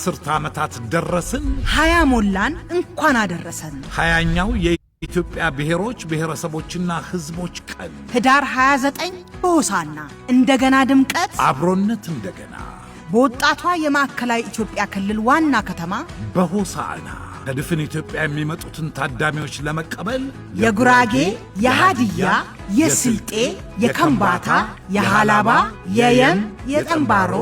አስርተ ዓመታት ደረስን 20 ሞላን እንኳን አደረሰን። 20ኛው የኢትዮጵያ ብሔሮች ብሔረሰቦችና ሕዝቦች ቀን ህዳር 29 በሆሳዕና እንደገና ድምቀት አብሮነት እንደገና በወጣቷ የማዕከላዊ ኢትዮጵያ ክልል ዋና ከተማ በሆሳዕና ከድፍን ኢትዮጵያ የሚመጡትን ታዳሚዎች ለመቀበል የጉራጌ፣ የሃዲያ፣ የስልጤ፣ የከምባታ፣ የሃላባ፣ የየም፣ የጠምባሮ፣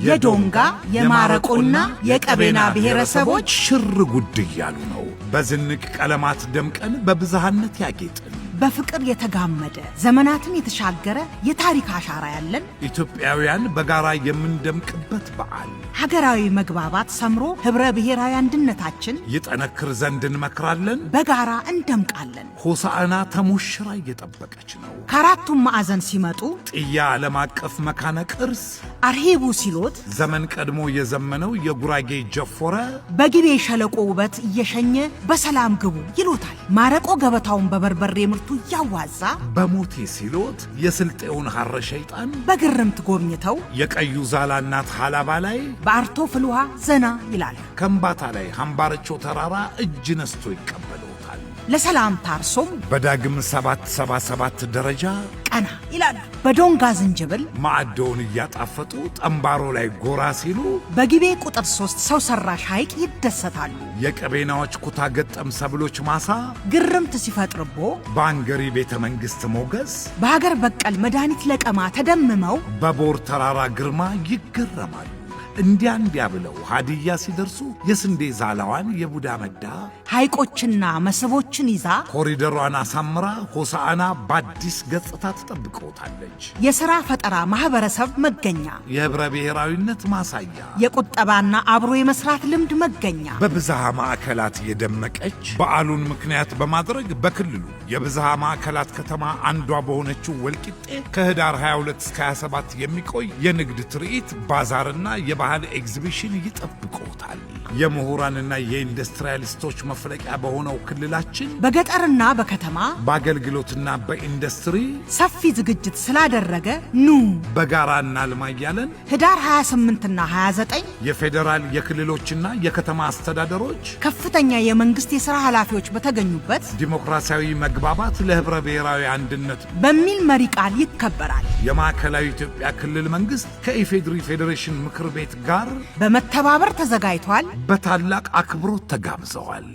የዶንጋ፣ የማረቆና የቀቤና ብሔረሰቦች ሽር ጉድ እያሉ ነው። በዝንቅ ቀለማት ደምቀን በብዝሃነት ያጌጥን በፍቅር የተጋመደ ዘመናትን የተሻገረ የታሪክ አሻራ ያለን ኢትዮጵያውያን በጋራ የምንደምቅበት በዓል ሀገራዊ መግባባት ሰምሮ ህብረ ብሔራዊ አንድነታችን ይጠነክር ዘንድ እንመክራለን። በጋራ እንደምቃለን። ሆሳዕና ተሞሽራ እየጠበቀች ነው። ከአራቱም ማዕዘን ሲመጡ ጥያ ዓለም አቀፍ መካነ ቅርስ አርሄቡ ሲሎት ዘመን ቀድሞ የዘመነው የጉራጌ ጀፎረ በጊቤ ሸለቆ ውበት እየሸኘ በሰላም ግቡ ይሎታል። ማረቆ ገበታውን በበርበሬ ምርቱ እያዋዛ በሞቴ ሲሎት የስልጤውን ሐረ ሸይጣን በግርምት ጎብኝተው የቀዩ ዛላ እናት ሃላባ ላይ በአርቶ ፍልውሃ ዘና ይላል። ከምባታ ላይ ሃምባርቾ ተራራ እጅ ነስቶ ይቀበሉታል። ለሰላም ታርሶም በዳግም 777 ደረጃ ቀና ይላሉ። በዶንጋ ዝንጅብል ማዕዶውን እያጣፈጡ ጠምባሮ ላይ ጎራ ሲሉ በጊቤ ቁጥር 3 ሰው ሰራሽ ሐይቅ ይደሰታሉ። የቀቤናዎች ኩታ ገጠም ሰብሎች ማሳ ግርምት ሲፈጥርቦ በአንገሪ ቤተ መንግሥት ሞገስ በሀገር በቀል መድኃኒት ለቀማ ተደምመው በቦር ተራራ ግርማ ይገረማሉ። እንዲያ ብለው ሃዲያ ሲደርሱ የስንዴ ዛላዋን የቡዳ መዳ ሐይቆችና መስቦችን ይዛ ኮሪደሯን አሳምራ ሆሳዕና በአዲስ ገጽታ ትጠብቀውታለች። የሥራ ፈጠራ ማኅበረሰብ መገኛ፣ የኅብረ ብሔራዊነት ማሳያ፣ የቁጠባና አብሮ የመሥራት ልምድ መገኛ፣ በብዝሃ ማዕከላት የደመቀች በዓሉን ምክንያት በማድረግ በክልሉ የብዝሃ ማዕከላት ከተማ አንዷ በሆነችው ወልቂጤ ከህዳር 22 እስከ 27 የሚቆይ የንግድ ትርኢት ባዛርና የባህል ኤግዚቢሽን ይጠብቁታል። የምሁራንና የኢንዱስትሪያሊስቶች መፍለቂያ በሆነው ክልላችን በገጠርና በከተማ በአገልግሎትና በኢንዱስትሪ ሰፊ ዝግጅት ስላደረገ ኑ በጋራ እናልማ እያለን ህዳር 28ና 29 የፌዴራል የክልሎችና የከተማ አስተዳደሮች ከፍተኛ የመንግሥት የሥራ ኃላፊዎች በተገኙበት ዲሞክራሲያዊ መግባባት ለኅብረ ብሔራዊ አንድነት በሚል መሪ ቃል ይከበራል። የማዕከላዊ ኢትዮጵያ ክልል መንግሥት ከኢፌድሪ ፌዴሬሽን ምክር ቤት ጋር በመተባበር ተዘጋጅቷል። በታላቅ አክብሮት ተጋብዘዋል።